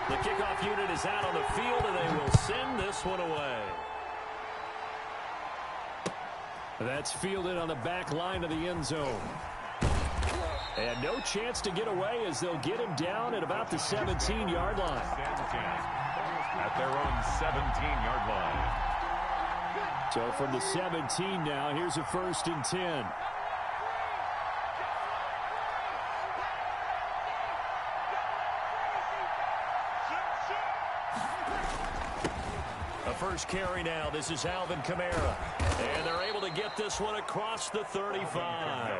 The kickoff unit is out on the field, and they will send this one away. That's fielded on the back line of the end zone. And no chance to get away as they'll get him down at about the 17-yard line. At their own 17-yard line. So from the 17 now, here's a 1st and 10. A first carry now. This is Alvin Kamara. And they're able to get this one across the 35.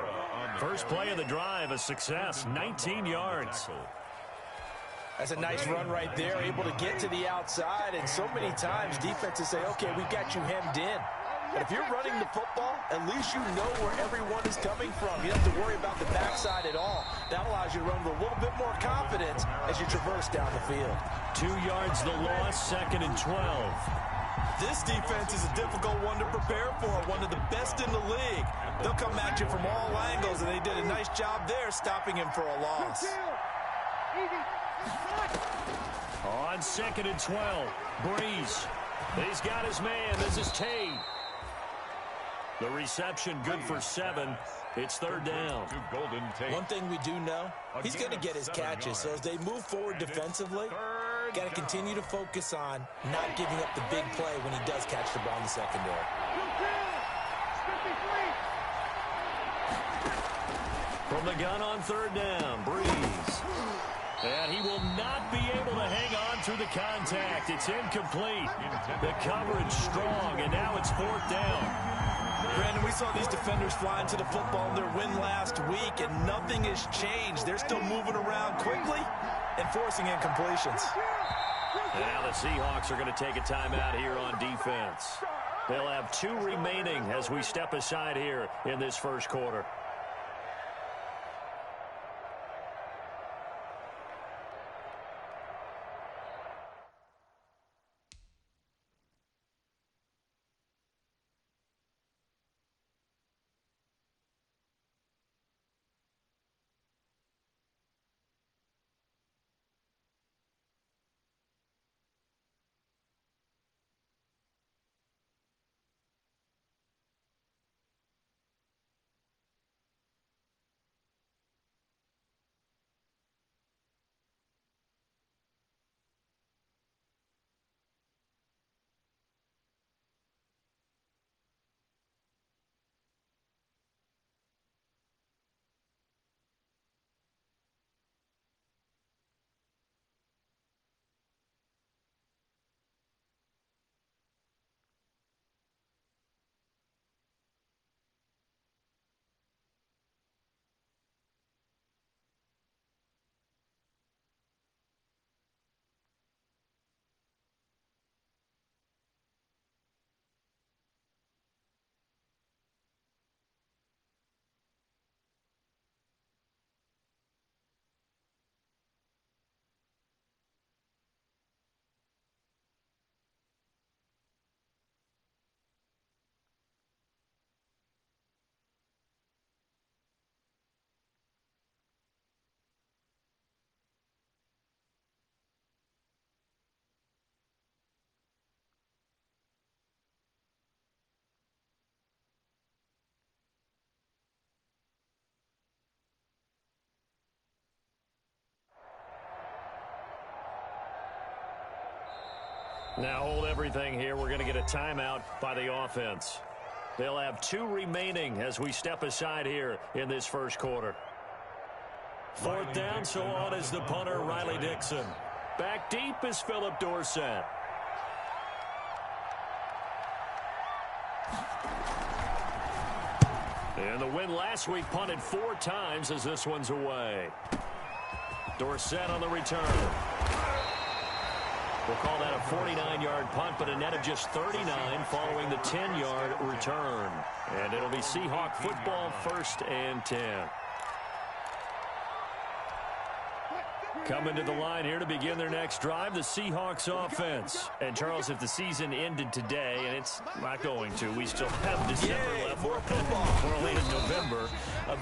First play of the drive, a success, 19 yards. That's a nice run right there, able to get to the outside. And so many times defenses say, okay, we got you hemmed in. But if you're running the football, at least you know where everyone is coming from. You don't have to worry about the backside at all. That allows you to run with a little bit more confidence as you traverse down the field. 2 yards the loss, 2nd and 12. This defense is a difficult one to prepare for, one of the best in the league. They'll come at you from all angles, and they did a nice job there stopping him for a loss. On 2nd and 12, Breeze. He's got his man. This is Tate. The reception good for 7. It's 3rd down. One thing we do know, he's going to get his catches. So as they move forward defensively, got to continue to focus on not giving up the big play when he does catch the ball in the secondary. From the gun on 3rd down, Breeze. And he will not be able to hang on through the contact. It's incomplete. The coverage strong, and now it's 4th down. Brandon, we saw these defenders flying to the football in their win last week, and nothing has changed. They're still moving around quickly and forcing incompletions. And now the Seahawks are going to take a timeout here on defense. They'll have 2 remaining as we step aside here in this first quarter. Now hold everything here. We're going to get a timeout by the offense. They'll have 2 remaining as we step aside here in this first quarter. 4th down, so on is the punter, Riley Dixon. Back deep is Philip Dorsett. And the win last week punted 4 times as this one's away. Dorsett on the return. We'll call that a 49-yard punt, but a net of just 39 following the 10-yard return. And it'll be Seahawk football, 1st and 10. Coming to the line here to begin their next drive, the Seahawks offense. And, Charles, if the season ended today, and it's not going to, we still have December left. We're only in November.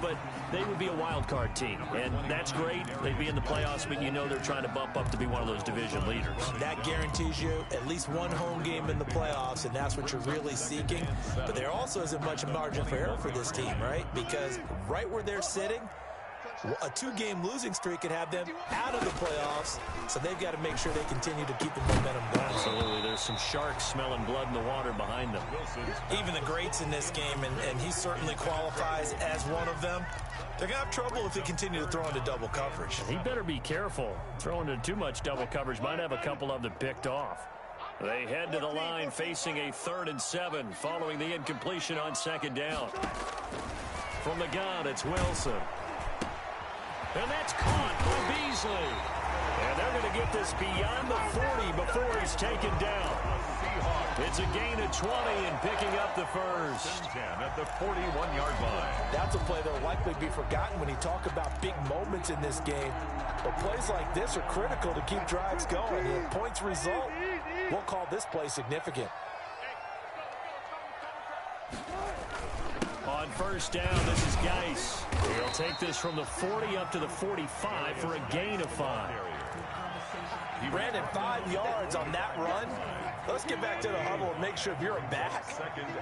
But they would be a wild card team, and that's great. They'd be in the playoffs, but you know they're trying to bump up to be one of those division leaders. That guarantees you at least one home game in the playoffs, and that's what you're really seeking. But there also isn't much margin for error for this team, right? Because right where they're sitting, a two-game losing streak could have them out of the playoffs, so they've got to make sure they continue to keep the momentum going. Absolutely. There's some sharks smelling blood in the water behind them. Even the greats in this game, and he certainly qualifies as one of them, they're going to have trouble if they continue to throw into double coverage. He better be careful. Throwing into too much double coverage might have a couple of them picked off. They head to the line facing a 3rd and 7 following the incompletion on 2nd down. From the gun, it's Wilson. And that's caught by Beasley. And they're going to get this beyond the 40 before he's taken down. It's a gain of 20 and picking up the first. 10 at the 41-yard line. That's a play that will likely be forgotten when you talk about big moments in this game. But plays like this are critical to keep drives going. If points result, we'll call this play significant. On 1st down, this is Geis. He'll take this from the 40 up to the 45 for a gain of 5. He ran it 5 yards on that run. Let's get back to the huddle and make sure if you're a back,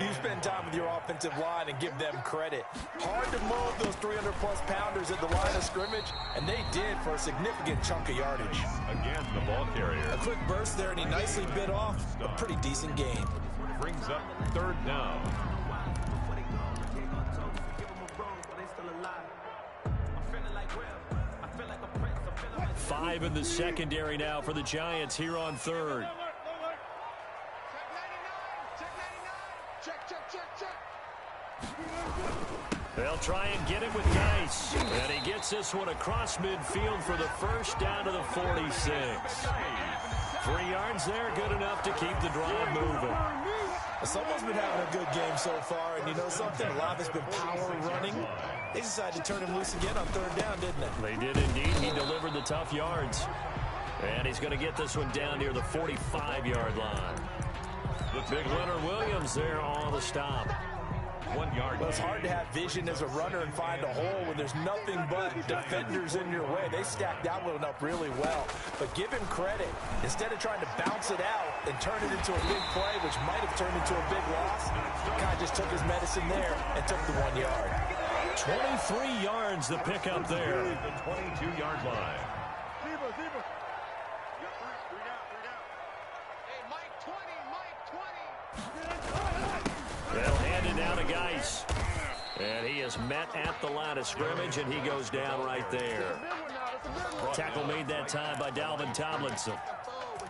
you spend time with your offensive line and give them credit. Hard to move those 300-plus pounders at the line of scrimmage, and they did for a significant chunk of yardage. Again, the ball carrier. A quick burst there, and he nicely bit off a pretty decent gain. Brings up 3rd down. 5 in the secondary now for the Giants here on 3rd. They'll try and get it with Geis. And he gets this one across midfield for the 1st down to the 46. 3 yards there, good enough to keep the drive moving. Someone's been having a good game so far, and you know something? A lot has been power running. They decided to turn him loose again on 3rd down, didn't they? They did indeed. He delivered the tough yards. And he's going to get this one down near the 45-yard line. The big Leonard Williams there on the stop. 1 yard. Well, it's hard to have vision as a runner and find a hole when there's nothing but defenders in your way. They stacked that one up really well. But give him credit. Instead of trying to bounce it out and turn it into a big play, which might have turned into a big loss, he kind of just took his medicine there and took the 1 yard. 23 yards the pickup there. The 22-yard line. They'll hand it down to Geis. And he is met at the line of scrimmage, and he goes down right there. Tackle made that time by Dalvin Tomlinson.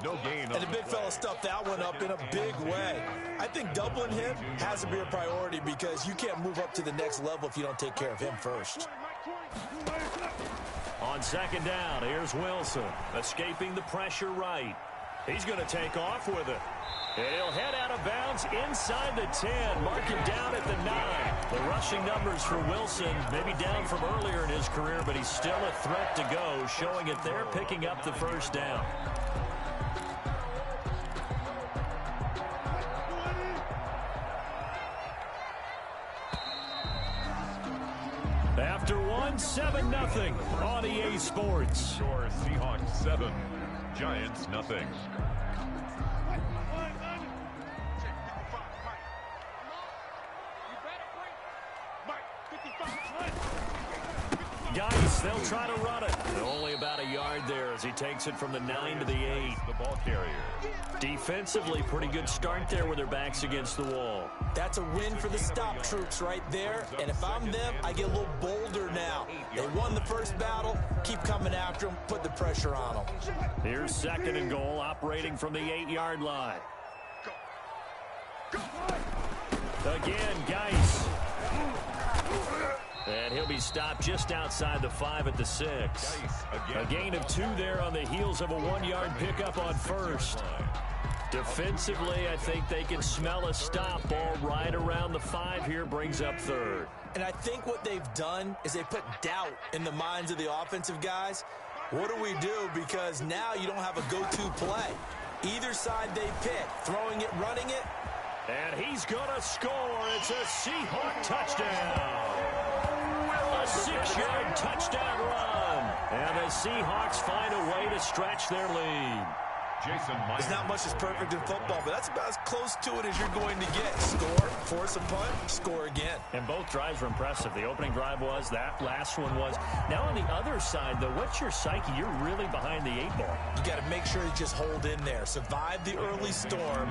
No gain. And the big fella stuffed that one up in a big way. I think doubling him has to be a priority because you can't move up to the next level if you don't take care of him first. On 2nd down, here's Wilson, escaping the pressure right. He's going to take off with it. And he'll head out of bounds inside the 10, marking down at the 9. The rushing numbers for Wilson, maybe down from earlier in his career, but he's still a threat to go, showing it there, picking up the 1st down. After one, 7-0 on EA Sports. Score Seahawks 7, Giants nothing. Geis, they'll try to run it. Only about a yard there as he takes it from the 9 to the 8. The ball carrier. Defensively, pretty good start there with their backs against the wall. That's a win for the stop troops right there. And if I'm them, I get a little bolder now. They won the first battle. Keep coming after them. Put the pressure on them. Here's 2nd and goal, operating from the 8-yard line. Again, Geis. And he'll be stopped just outside the 5 at the 6. A gain of 2 there on the heels of a 1-yard pickup on 1st. Defensively, I think they can smell a stop. Ball right around the 5 here, brings up 3rd. And I think what they've done is they put doubt in the minds of the offensive guys. What do we do? Because now you don't have a go-to play. Either side they pick, throwing it, running it. And he's going to score. It's a Seahawk touchdown. A 6-yard touchdown run. And the Seahawks find a way to stretch their lead. There's not much that's perfect in football, but that's about as close to it as you're going to get. Score, force a punt, score again. And both drives were impressive. The opening drive was, that last one was. Now on the other side, though, what's your psyche? You're really behind the 8 ball. You got to make sure you just hold in there. Survive the early storm,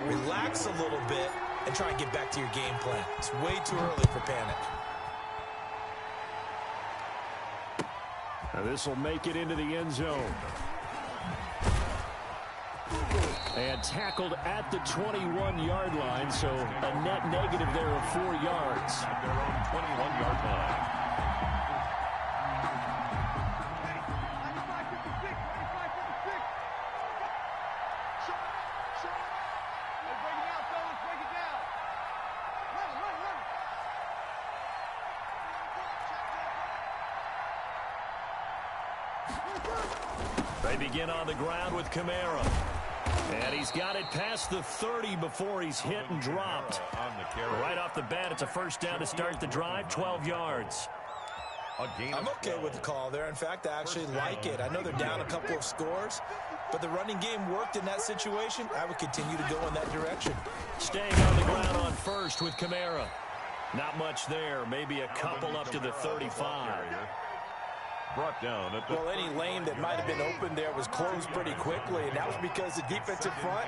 relax a little bit, and try and get back to your game plan. It's way too early for panic. Now this will make it into the end zone. And tackled at the 21-yard line, so a net negative there of 4 yards. At their own 21-yard line. They begin on the ground with Kamara. And he's got it past the 30 before he's hit and dropped. Right off the bat, it's a first down to start the drive, 12 yards. I'm okay with the call there. In fact, I actually like it. I know they're down a couple of scores, but the running game worked in that situation. I would continue to go in that direction. Staying on the ground on first with Kamara. Not much there, maybe a couple up to the 35. Brought down at the well, any lane that might have been open there was closed pretty quickly, and that was because the defensive front,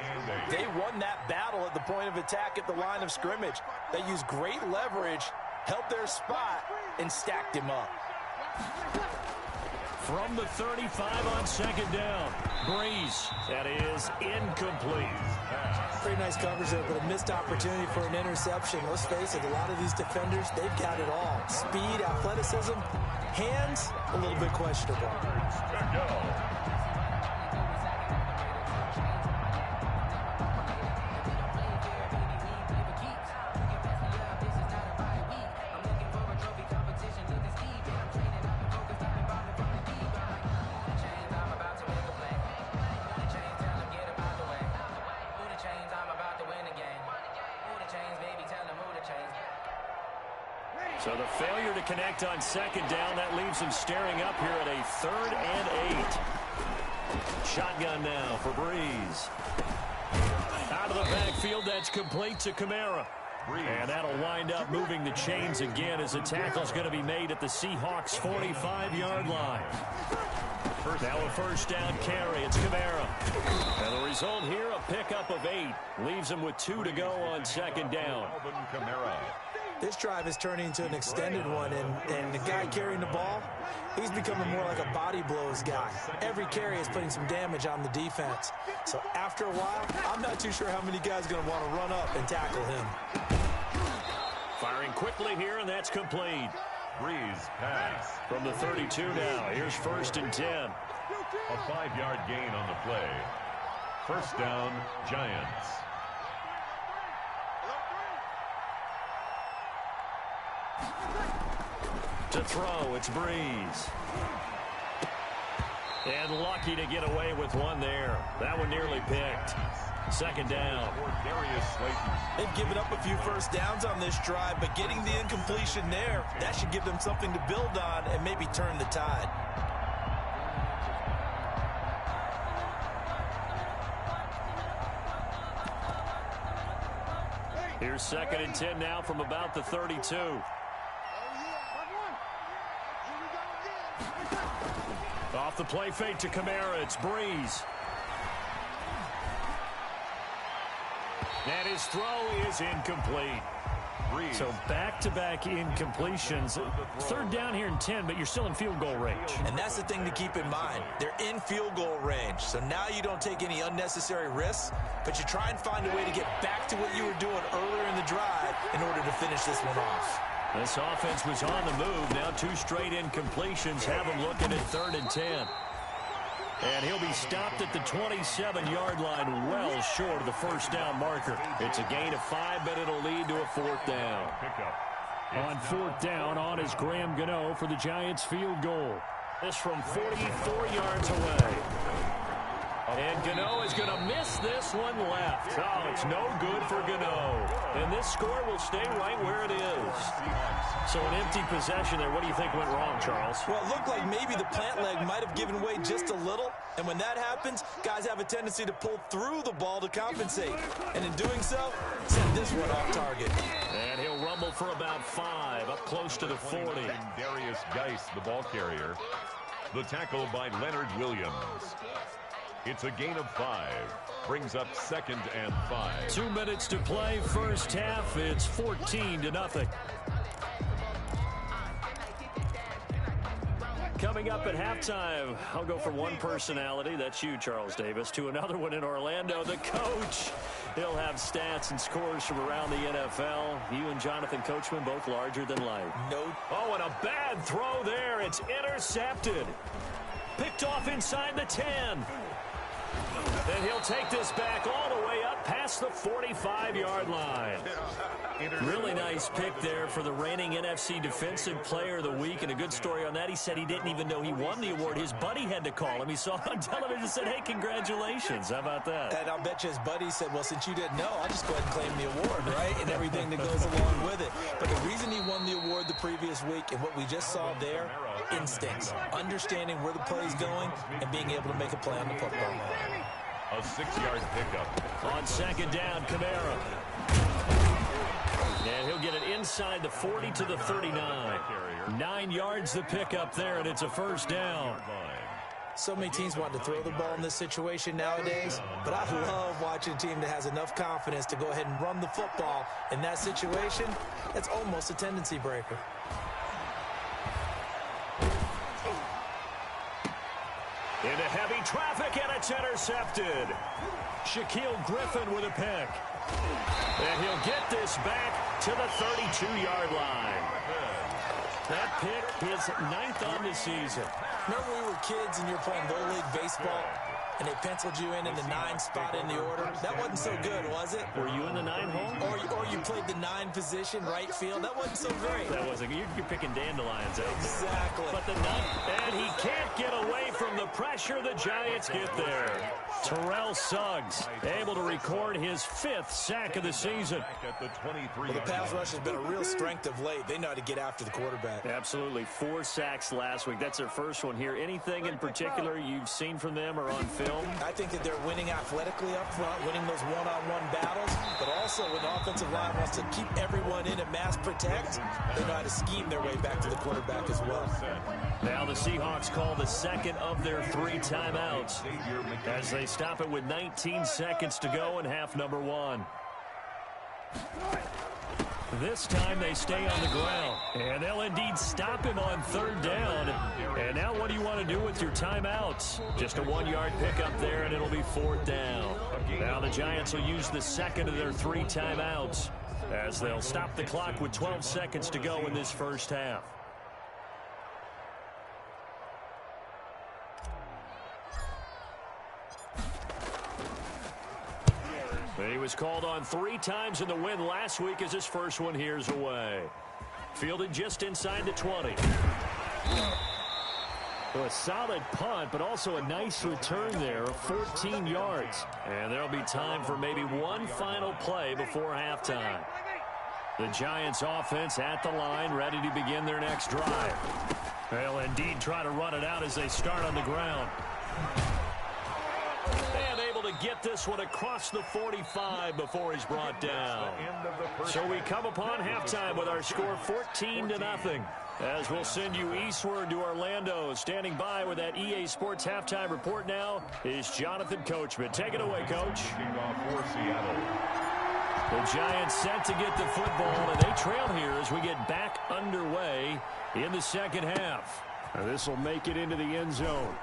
they won that battle at the point of attack at the line of scrimmage. They used great leverage, held their spot, and stacked him up. From the 35 on second down, Breeze. That is incomplete. Pretty nice coverage there, but a missed opportunity for an interception. Let's face it, a lot of these defenders, they've got it all. Speed, athleticism, hands, a little bit questionable. So the failure to connect on second down, that leaves him staring up here at a 3rd and 8. Shotgun now for Breeze. Out of the backfield, that's complete to Kamara. And that'll wind up moving the chains again as the tackle's going to be made at the Seahawks' 45-yard line. Now a first down carry. It's Kamara. And the result here, a pickup of 8. Leaves him with 2 to go on second down. This drive is turning into an extended one, and the guy carrying the ball, he's becoming more like a body blows guy. Every carry is putting some damage on the defense. So after a while, I'm not too sure how many guys are going to want to run up and tackle him. Firing quickly here, and that's complete. Breeze pass. From the 32 now, here's 1st and 10. A 5-yard gain on the play. First down, Giants. To throw, it's Breeze. And lucky to get away with one there. That one nearly picked. Second down. They've given up a few first downs on this drive, but getting the incompletion there, that should give them something to build on and maybe turn the tide. Here's 2nd and 10 now from about the 32. Off the play fake to Kamara, it's Breeze. And his throw is incomplete. So back-to-back incompletions. 3rd down here and 10, but you're still in field goal range. And that's the thing to keep in mind. They're in field goal range. So now you don't take any unnecessary risks, but you try and find a way to get back to what you were doing earlier in the drive in order to finish this one off. This offense was on the move. Now 2 straight incompletions have him looking at 3rd and 10. And he'll be stopped at the 27-yard line, well short of the first down marker. It's a gain of 5, but it'll lead to a 4th down. On 4th down, on is Graham Gano for the Giants field goal. This from 44 yards away. And Gano is going to miss this one left. Oh, it's no good for Gano. And this score will stay right where it is. So an empty possession there. What do you think went wrong, Charles? Well, it looked like maybe the plant leg might have given way just a little. And when that happens, guys have a tendency to pull through the ball to compensate. And in doing so, send this one off target. And he'll rumble for about 5, up close to the 40. Darius Geis, the ball carrier. The tackle by Leonard Williams. It's a gain of 5. Brings up 2nd and 5. 2 minutes to play, first half. It's 14-0. Coming up at halftime, I'll go from one personality, that's you, Charles Davis, to another one in Orlando, the coach. He'll have stats and scores from around the NFL. You and Jonathan Coachman both larger than life. Oh, and a bad throw there. It's intercepted. Picked off inside the 10. And he'll take this back all the way up past the 45-yard line. Really nice pick there for the reigning NFC Defensive Player of the Week. And a good story on that. He said he didn't even know he won the award. His buddy had to call him. He saw it on television and said, hey, congratulations. How about that? And I'll bet you his buddy said, well, since you didn't know, I'll just go ahead and claim the award, right? And everything that goes along with it. But the reason he won the award the previous week and what we just saw there, instincts. Understanding where the play is going and being able to make a play on the football. A 6-yard pickup. On 2nd down, Kamara. And he'll get it inside the 40 to the 39. 9 yards the pickup there, and it's a first down. So many teams want to throw the ball in this situation nowadays, but I love watching a team that has enough confidence to go ahead and run the football. In that situation, that's almost a tendency breaker. Into heavy traffic, and it's intercepted. Shaquille Griffin with a pick. And he'll get this back to the 32-yard line. That pick is 9th on the season. Remember when we were kids and you were playing Little League Baseball, and they penciled you in the 9 spot in the order? That wasn't so good, was it? Were you in the 9 hole? Or you played the 9 position, right field? That wasn't so great. That wasn't. You're picking dandelions out there. Exactly. But the 9, and he can't get away from the pressure. The Giants get there. Terrell Suggs able to record his 5th sack of the season. Well, the pass rush has been a real strength of late. They know how to get after the quarterback. Absolutely. 4 sacks last week. That's their first one here. Anything in particular you've seen from them or on film? I think that they're winning athletically up front, winning those one-on-one battles, but also when the offensive line wants to keep everyone in and mass protect, they know how to scheme their way back to the quarterback as well. Now the Seahawks call the 2nd of their 3 timeouts as they stop it with 19 seconds to go in half number 1. This time they stay on the ground, and they'll indeed stop him on 3rd down. And now what do you want to do with your timeouts? Just a 1-yard pickup there, and it'll be 4th down. Now the Giants will use the 2nd of their 3 timeouts as they'll stop the clock with 12 seconds to go in this first half. He was called on 3 times in the win last week as his first one here's away. Fielded just inside the 20. So a solid punt, but also a nice return there of 14 yards. And there'll be time for maybe one final play before halftime. The Giants offense at the line, ready to begin their next drive. They'll indeed try to run it out as they start on the ground. And able to get this one across the 45 before he's brought down. So we come upon halftime with our score 14-0. As we'll send you eastward to Orlando. Standing by with that EA Sports halftime report now is Jonathan Coachman. Take it away, Coach. The Giants set to get the football, and they trail here as we get back underway in the second half. This will make it into the end zone.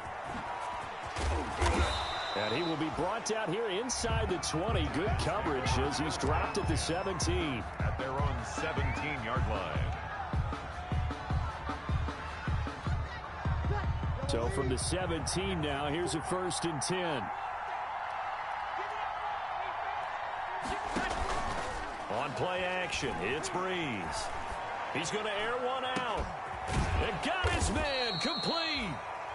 And he will be brought down here inside the 20. Good coverage as he's dropped at the 17. At their own 17-yard line. So from the 17 now, here's a 1st and 10. On play action, it's Breeze. He's going to air one out. It got his man complete.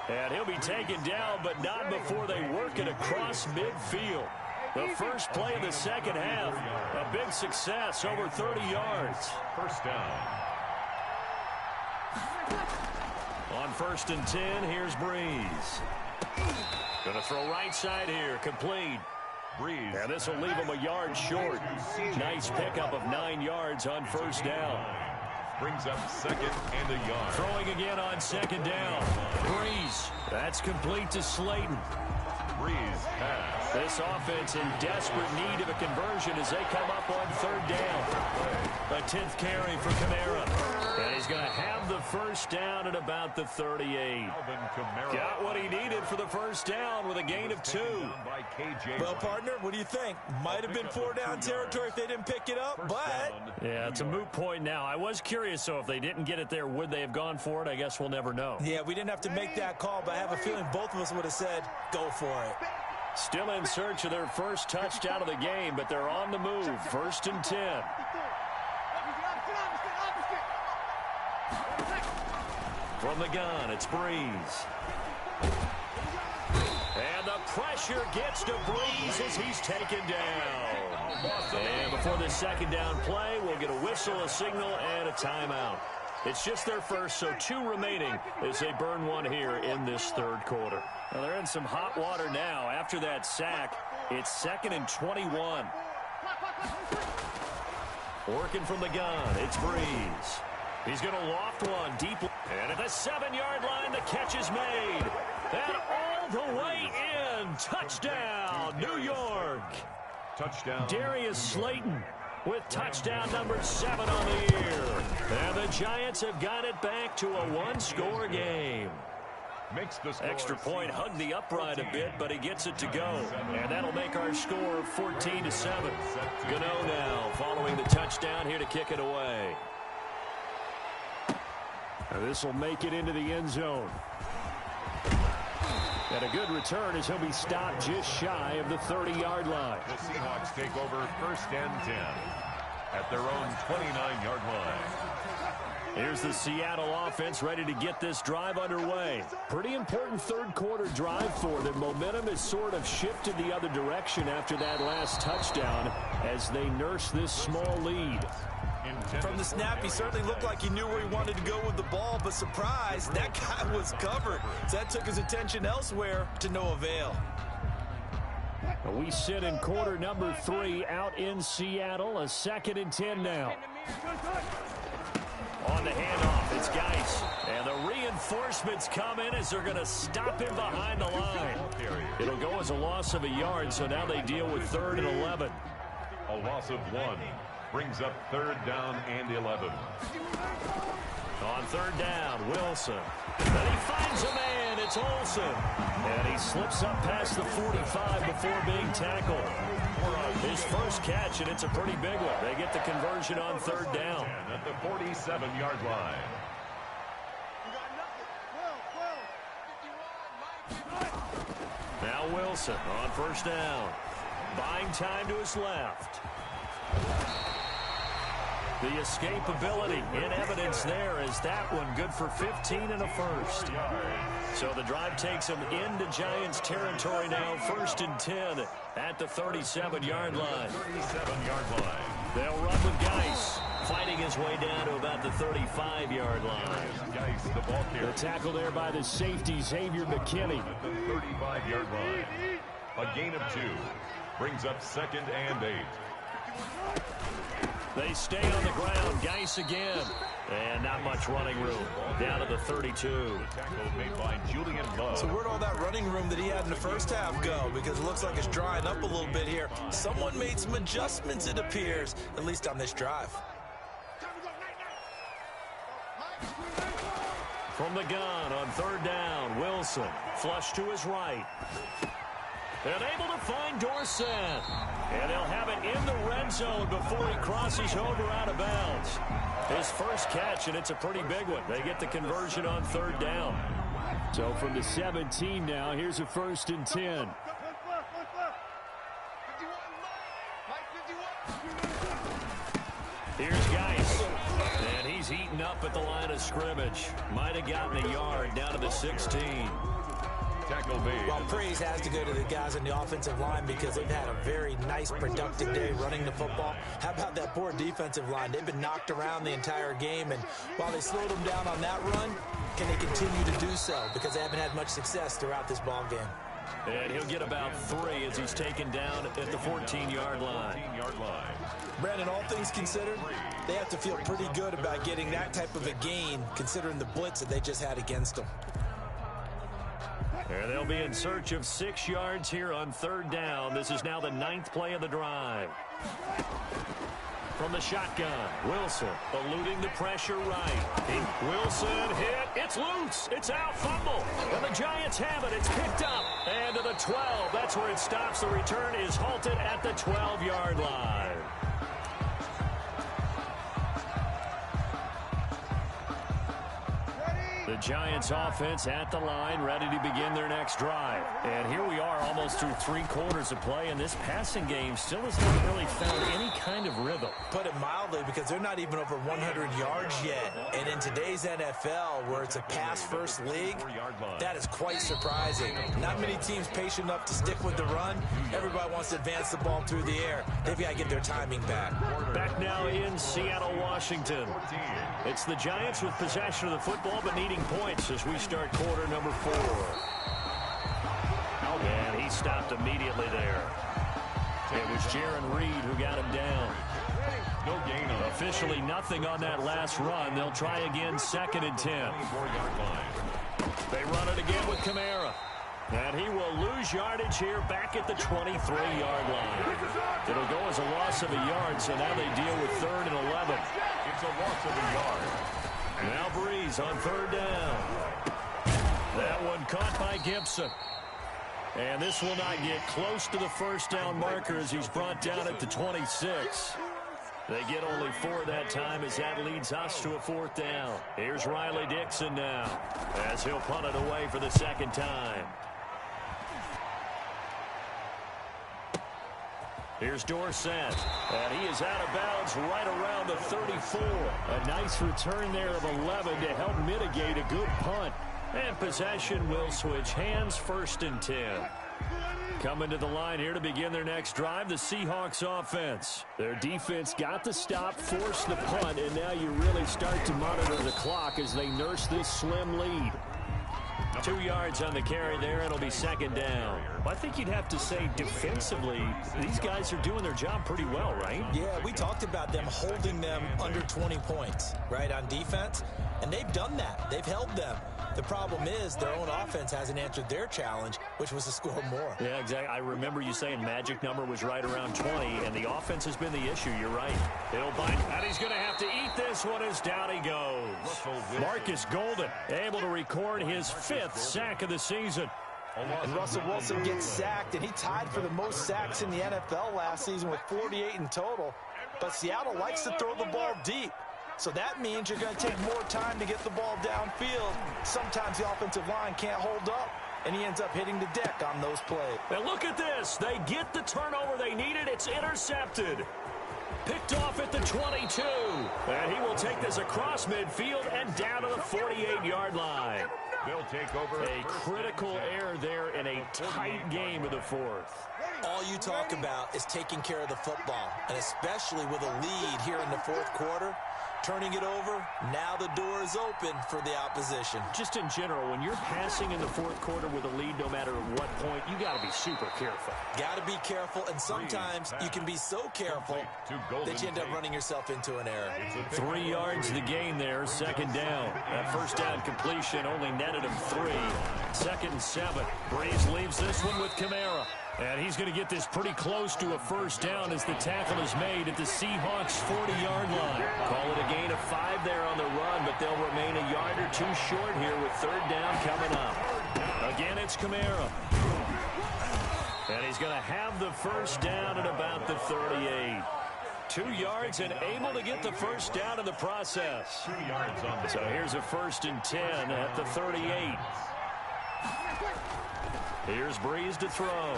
And he'll be taken down, but not before they work it across midfield. The first play of the second half, a big success, over 30 yards. First down. On 1st and 10, here's Breeze. Going to throw right side here, complete. Breeze. And this will leave him a yard short. Nice pickup of 9 yards on first down. Brings up 2nd and a yard. Throwing again on 2nd down. Breeze. That's complete to Slayton. Breeze pass. This offense in desperate need of a conversion as they come up on 3rd down. A 10th carry for Kamara. And he's going to have the first down at about the 38. Got what he needed for the first down with a gain of 2. Well, partner, what do you think? Might have been 4-down territory if they didn't pick it up, but... Yeah, it's a moot point now. I was curious, so if they didn't get it there, would they have gone for it? I guess we'll never know. Yeah, we didn't have to make that call, but I have a feeling both of us would have said, go for it. Still in search of their first touchdown of the game, but they're on the move. 1st and 10. From the gun, it's Breeze. And the pressure gets to Breeze as he's taken down. And before the 2nd down play, we'll get a whistle, a signal, and a timeout. It's just their first, so 2 remaining as they burn one here in this 3rd quarter. Well, they're in some hot water now. After that sack, it's 2nd and 21. Working from the gun, it's Breeze. He's going to loft one deep. And at the 7-yard line, the catch is made. And all the way in. Touchdown, New York. Touchdown. Darius Slayton with touchdown number 7 on the year. And the Giants have got it back to a 1-score game. Makes the score. Extra point, hugged the upright a bit, but he gets it to go. And that'll make our score 14-7. Gano now following the touchdown here to kick it away. And this will make it into the end zone. And a good return as he'll be stopped just shy of the 30-yard line. The Seahawks take over 1st and 10 at their own 29-yard line. Here's the Seattle offense ready to get this drive underway. Pretty important 3rd quarter drive for them. Momentum has sort of shifted the other direction after that last touchdown as they nurse this small lead. From the snap, he certainly looked like he knew where he wanted to go with the ball, but surprise, that guy was covered. So that took his attention elsewhere to no avail. We sit in quarter number 3 out in Seattle. A 2nd and 10 now. On the handoff, it's Geis. And the reinforcements come in as they're going to stop him behind the line. It'll go as a loss of a yard, so now they deal with 3rd and 11. A loss of 1. Brings up 3rd down and 11. On 3rd down, Wilson. And he finds a man. It's Olsen. And he slips up past the 45 before being tackled. His first catch, and it's a pretty big one. They get the conversion on 3rd down. At the 47-yard line. Now Wilson on 1st down. Buying time to his left. The escapability in evidence there is that one good for 15 and a first. So the drive takes him into Giants territory now. 1st and 10 at the 37-yard line. 37-yard line. They'll run with Geis, fighting his way down to about the 35-yard line. Geis, the ball carrier. The tackle there by the safety, Xavier McKinney. At the 35-yard line. A gain of 2. Brings up 2nd and 8. They stay on the ground. Geis again. And not much running room. Down to the 32. Tackle made by Julian Love. So where'd all that running room that he had in the first half go? Because it looks like it's drying up a little bit here. Someone made some adjustments, it appears, at least on this drive. From the gun on 3rd down, Wilson. Flush to his right. And able to find Dorsett. And they'll have it in the red zone before he crosses over out of bounds. His first catch, and it's a pretty big one. They get the conversion on 3rd down. So from the 17 now, here's a 1st and 10. Here's Geis. And he's eaten up at the line of scrimmage. Might have gotten a yard down to the 16. Tackle made. Well, praise has to go to the guys on the offensive line because they've had a very nice, productive day running the football. How about that poor defensive line? They've been knocked around the entire game, and while they slowed them down on that run, can they continue to do so? Because they haven't had much success throughout this ball game. And he'll get about 3 as he's taken down at the 14-yard line. Brandon, all things considered, they have to feel pretty good about getting that type of a gain considering the blitz that they just had against them. And they'll be in search of 6 yards here on 3rd down. This is now the 9th play of the drive. From the shotgun, Wilson eluding the pressure right. Wilson hit. It's loose. It's out. Fumble. And the Giants have it. It's picked up. And to the 12. That's where it stops. The return is halted at the 12-yard line. The Giants offense at the line, ready to begin their next drive. And here we are almost through 3 quarters of play, and this passing game still has not really found any kind of rhythm. Put it mildly, because they're not even over 100 yards yet. And in today's NFL, where it's a pass-first league, that is quite surprising. Not many teams patient enough to stick with the run. Everybody wants to advance the ball through the air. They've got to get their timing back. Back now in Seattle, Washington. It's the Giants with possession of the football, but needing points as we start quarter number 4. And he stopped immediately there. It was Jaron Reed who got him down. No gain. Officially nothing on that last run. They'll try again 2nd and 10. They run it again with Kamara. And he will lose yardage here back at the 23-yard line. It'll go as a loss of a yard, so now they deal with 3rd and 11. It's a loss of a yard. Now Breeze on 3rd down. That one caught by Gibson. And this will not get close to the first down marker as he's brought down at the 26. They get only 4 that time as that leads us to a 4th down. Here's Riley Dixon now as he'll punt it away for the 2nd time. Here's Dorsett, and he is out of bounds right around the 34. A nice return there of 11 to help mitigate a good punt. And possession will switch hands, 1st and 10. Coming to the line here to begin their next drive, the Seahawks offense. Their defense got the stop, forced the punt, and now you really start to monitor the clock as they nurse this slim lead. 2 yards on the carry there, and it'll be 2nd down. Well, I think you'd have to say defensively, these guys are doing their job pretty well, right? Yeah, we talked about them holding them under 20 points, right, on defense. And they've done that. They've held them. The problem is their own offense hasn't answered their challenge, which was to score more. Yeah, exactly. I remember you saying magic number was right around 20, and the offense has been the issue. You're right. He'll bite, and he's going to have to eat this one as down he goes. Marcus Golden able to record his 5th sack of the season. And Russell Wilson gets sacked, and he tied for the most sacks in the NFL last season with 48 in total. But Seattle likes to throw the ball deep. So that means you're going to take more time to get the ball downfield. Sometimes the offensive line can't hold up, and he ends up hitting the deck on those plays. And look at this. They get the turnover they needed. It's intercepted. Picked off at the 22. And he will take this across midfield and down to the 48-yard line. They'll take over. A critical error there in a tight game of the 4th. All you talk about is taking care of the football, and especially with a lead here in the 4th quarter. Turning it over, now the door is open for the opposition. Just in general, when you're passing in the 4th quarter with a lead, no matter at what point, you got to be super careful. Got to be careful, and sometimes you can be so careful that you end up running yourself into an error. 3 yards the gain there, 2nd down. That 1st down completion only netted him 3. 2nd and 7. Breeze leaves this one with Kamara. And he's going to get this pretty close to a 1st down as the tackle is made at the Seahawks' 40-yard line. Call it a gain of 5 there on the run, but they'll remain a yard or 2 short here with 3rd down coming up. Again, it's Kamara. And he's going to have the 1st down at about the 38. 2 yards and able to get the 1st down in the process. 2 yards on the So here's a 1st and 10 at the 38. Here's Breeze to throw.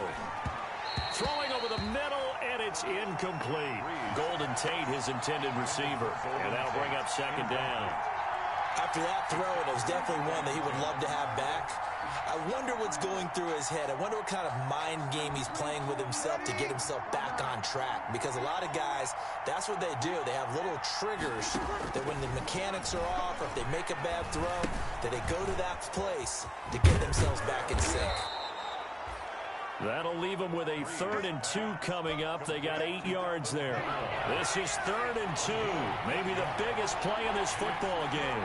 Throwing over the middle, and it's incomplete. Golden Tate, his intended receiver. And that'll bring up second down. After that throw, and it was definitely one that he would love to have back. I wonder what's going through his head. I wonder what kind of mind game he's playing with himself to get himself back on track. Because a lot of guys, that's what they do. They have little triggers that when the mechanics are off or if they make a bad throw, that they go to that place to get themselves back in sync. That'll leave them with a 3rd and 2 coming up. They got 8 yards there. This is 3rd and 2. Maybe the biggest play in this football game.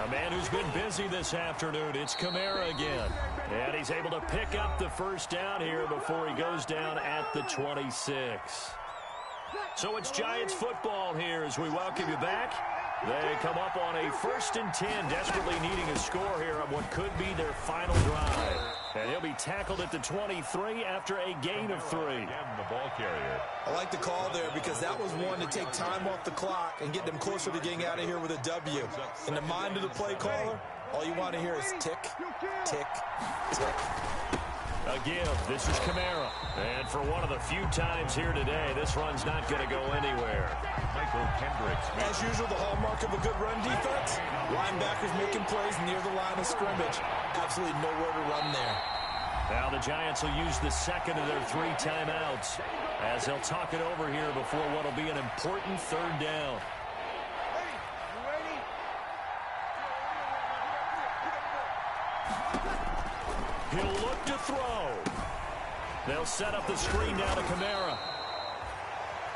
A man who's been busy this afternoon. It's Kamara again. And he's able to pick up the first down here before he goes down at the 26. So it's Giants football here as we welcome you back. They come up on a 1st and 10, desperately needing a score here on what could be their final drive. And he'll be tackled at the 23 after a gain of 3. Again, the ball carrier. I like the call there because that was one to take time off the clock and get them closer to getting out of here with a W. In the mind of the play caller, all you want to hear is tick, tick, tick. Again, this is Kamara. And for one of the few times here today, this run's not going to go anywhere. Michael Kendricks. As usual, the hallmark of a good run defense, linebackers making plays near the line of scrimmage. Absolutely nowhere to run there. Now the Giants will use the second of their 3 timeouts as they'll talk it over here before what will be an important 3rd down. He'll look to throw. They'll set up the screen down to Kamara.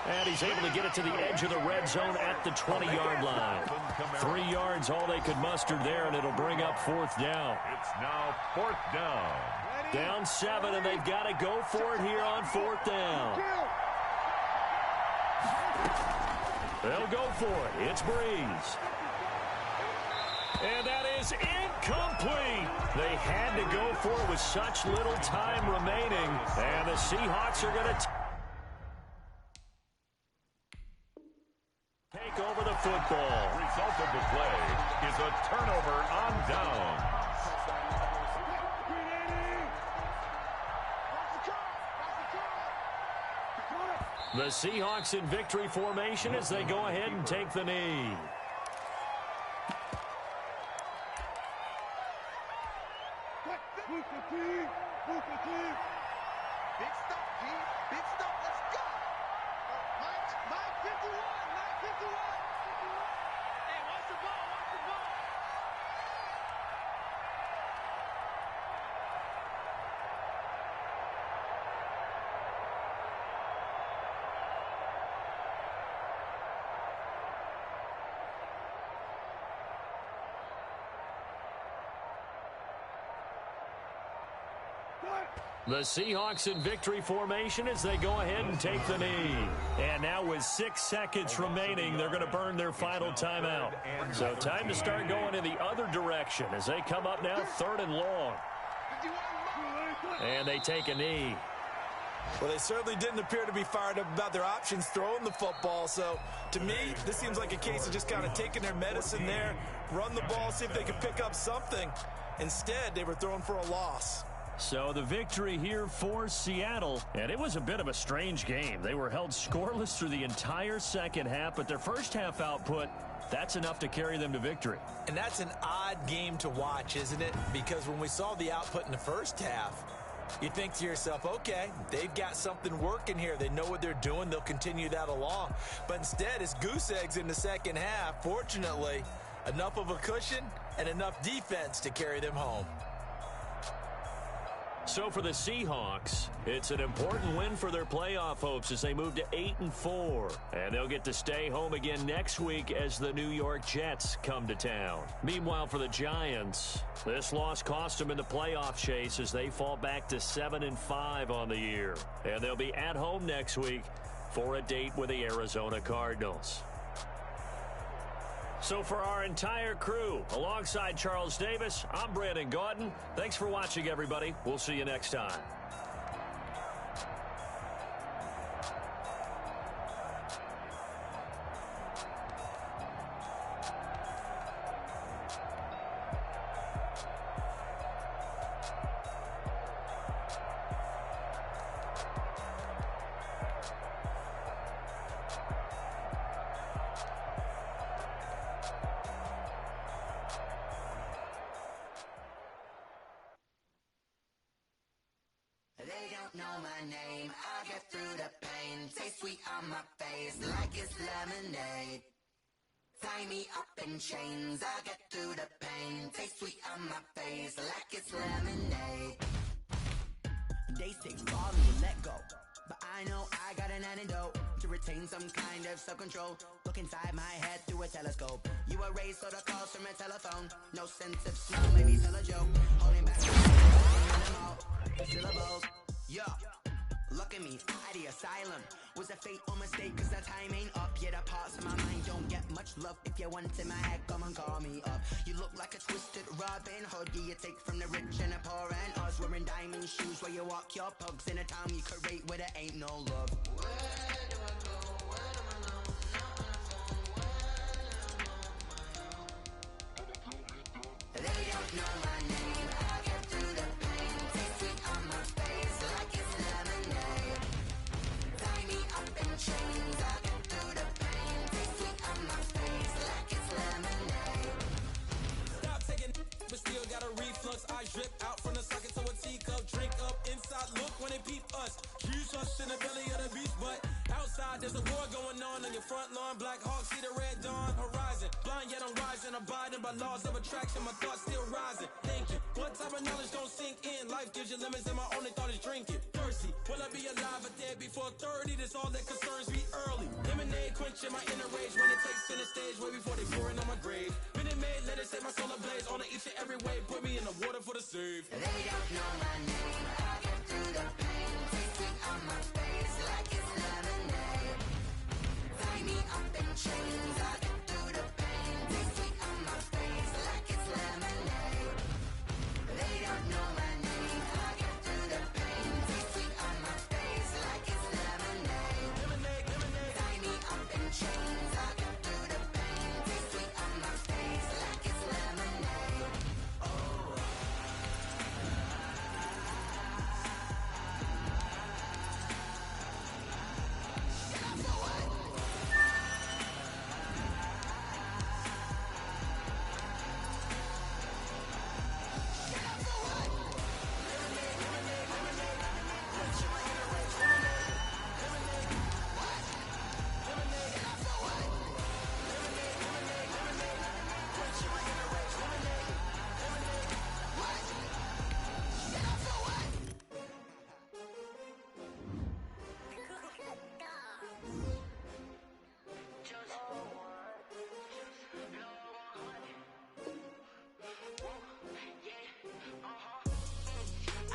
And he's able to get it to the edge of the red zone at the 20-yard line. 3 yards, all they could muster there, and it'll bring up 4th down. It's now 4th down. Down 7, and they've got to go for it here on 4th down. They'll go for it. It's Breeze. And that is incomplete. They had to go for it with such little time remaining. And the Seahawks are going to take over the football. The result of the play is a turnover on downs. The Seahawks in victory formation as they go ahead and take the knee. Big stop, G. Big stop. Let's go. Mike 51. Mike 51. Hey, watch the ball. Watch the ball. The Seahawks in victory formation as they go ahead and take the knee. And now with 6 seconds remaining, they're going to burn their final timeout. So time to start going in the other direction as they come up now 3rd and long. And they take a knee. Well, they certainly didn't appear to be fired up about their options throwing the football. So, to me, this seems like a case of just kind of taking their medicine there, run the ball, see if they can pick up something. Instead, they were throwing for a loss. So the victory here for Seattle, and it was a bit of a strange game. They were held scoreless through the entire second half, but their first half output, that's enough to carry them to victory. And that's an odd game to watch, isn't it? Because when we saw the output in the first half, you think to yourself, okay, they've got something working here. They know what they're doing. They'll continue that along. But instead, it's goose eggs in the second half. Fortunately, enough of a cushion and enough defense to carry them home. So for the Seahawks, it's an important win for their playoff hopes as they move to 8-4. And they'll get to stay home again next week as the New York Jets come to town. Meanwhile, for the Giants, this loss cost them in the playoff chase as they fall back to 7-5 on the year. And they'll be at home next week for a date with the Arizona Cardinals. So for our entire crew, alongside Charles Davis, I'm Brandon Gaudin. Thanks for watching, everybody. We'll see you next time. know my name. I get through the pain. Taste sweet on my face like it's lemonade. Tie me up in chains. I get through the pain. Taste sweet on my face like it's lemonade. They say follow me, let go. But I know I got an antidote to retain some kind of self-control. Look inside my head through a telescope. You erase all the calls from a telephone. No sense of smell, maybe tell a joke. Holding back the syllables. Yeah, look at me, at the asylum. Was a fate or mistake, cause the time ain't up. Yeah, the parts of my mind don't get much love. If you want in my head, come and call me up. You look like a twisted Robin Hood. Yeah, you take from the rich and the poor and us. Wearing diamond shoes where you walk your pugs in a town you create where there ain't no love. Where do I go? Where do I go? They don't know my name. I get through the pain. Taste sweet on my face like it's lemonade. Tie me up in chains. I get through the pain. Taste sweet on my face like it's lemonade. Stop taking but still got a reflux. I drip out from the socket to a teacup. Drink up inside, look when they peep us. Huge us in the belly of the beach, but outside there's a war going on your front lawn. Black Hawk, see the red dawn horizon. Blind yet I'm rising, abiding by laws of attraction. My thoughts still rising. Thank you. What type of knowledge don't sink in? Life gives you lemons and my only thought is drinking. Thirsty, will I be alive or dead before 30? That's all that concerns me early. Lemonade quenching my inner rage when it takes center stage way before they pouring on my grave. Minute Maid, let it set my soul ablaze. On each and every way, put me in the water for the save. They don't know my name. I get through the pain. Taste sweet on my face like it's lemonade. Tie me up in chains. I get through the pain. Taste sweet on my face like it's lemonade. They don't know my name. I get through the pain. Taste sweet on my face like it's lemonade. Tie me up in chains. I get through the pain. Taste sweet on my face like it's lemonade.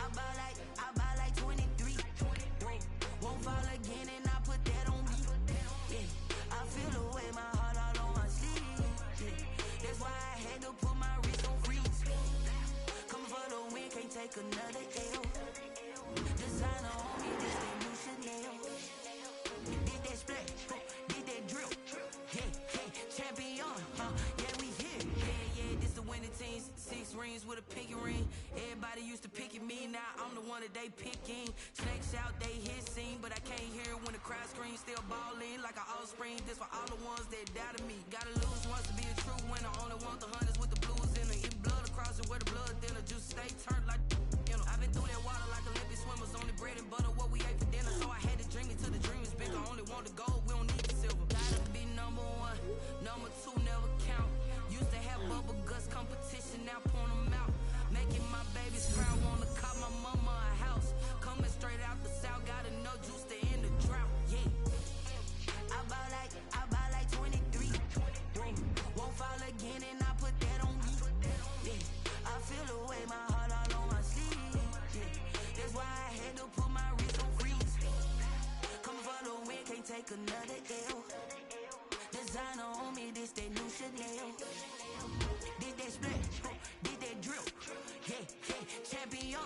I buy like 23. Won't fall again and I put that on me. Yeah, I feel the way my heart all on my sleeve. Yeah, that's why I had to put my wrist on freeze. Come for the win, can't take another L. Designer on me, this that new Chanel. Did that splash, did that drill. Yeah, champion, yeah, we here. Yeah, this the winning team. 6 rings with a pinky ring. Everybody used to picking me, now I'm the one that they picking. Snakes out, they hit scene, but I can't hear when the crowd screams. Still balling like an offspring. This for all the ones that doubted me. Gotta lose once to be a true winner. Only want the hunters with the blues in it. Eat blood across it where the blood thinner. Just stay turned like you know. I've been through that water like Olympic swimmers. Only bread and butter what we ate for dinner. So I had to dream it till the dream is bigger. Only want the gold, we don't need the silver. Gotta be number 1, number 2 never count. Used to have bubble guts competition, now point them out. Making my babies proud, wanna call my mama a house. Coming straight out the south, got enough juice to end the drought. Yeah, I buy like 23. Won't fall again and I put that on me. Yeah, I feel the way my heart all on my sleeve. Yeah, that's why I had to put my wrist on freeze. Coming for the win, can't take another L. Designer on me, this that new Chanel. Did that splash, did that drill. Yeah, champion,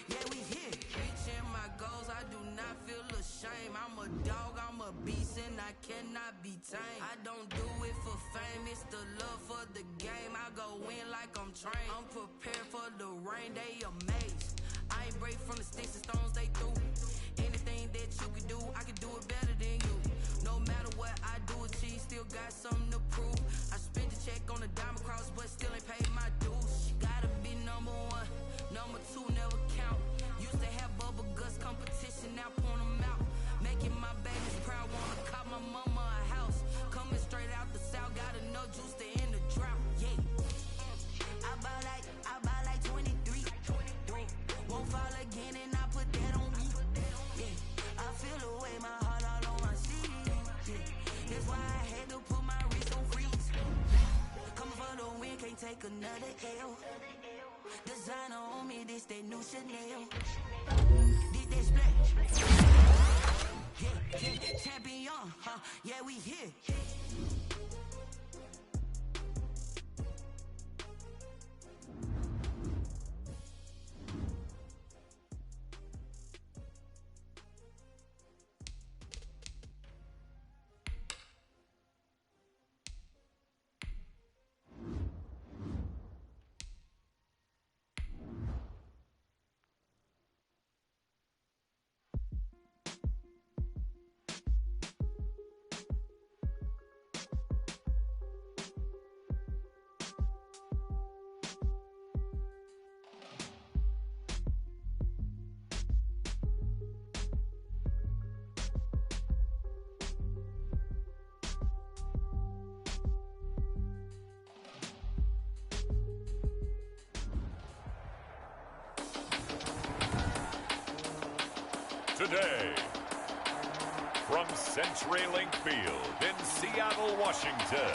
yeah, we here. Reaching my goals, I do not feel ashamed. I'm a dog, I'm a beast, and I cannot be tamed. I don't do it for fame, it's the love for the game. I go in like I'm trained. I'm prepared for the rain, they amazed. I ain't break from the sticks and stones they threw. Anything that you can do, I can do it better than you. No matter what I do, achieve, still got something to prove. I spent the check on the diamond cross, but still ain't paid my dues. Gotta be number 1, number 2 never count. Used to have bubble guts competition. the L. Designer on me, this they new Chanel. Did they splash? Yeah, champion, huh? Yeah, we here. Today, from CenturyLink Field in Seattle, Washington,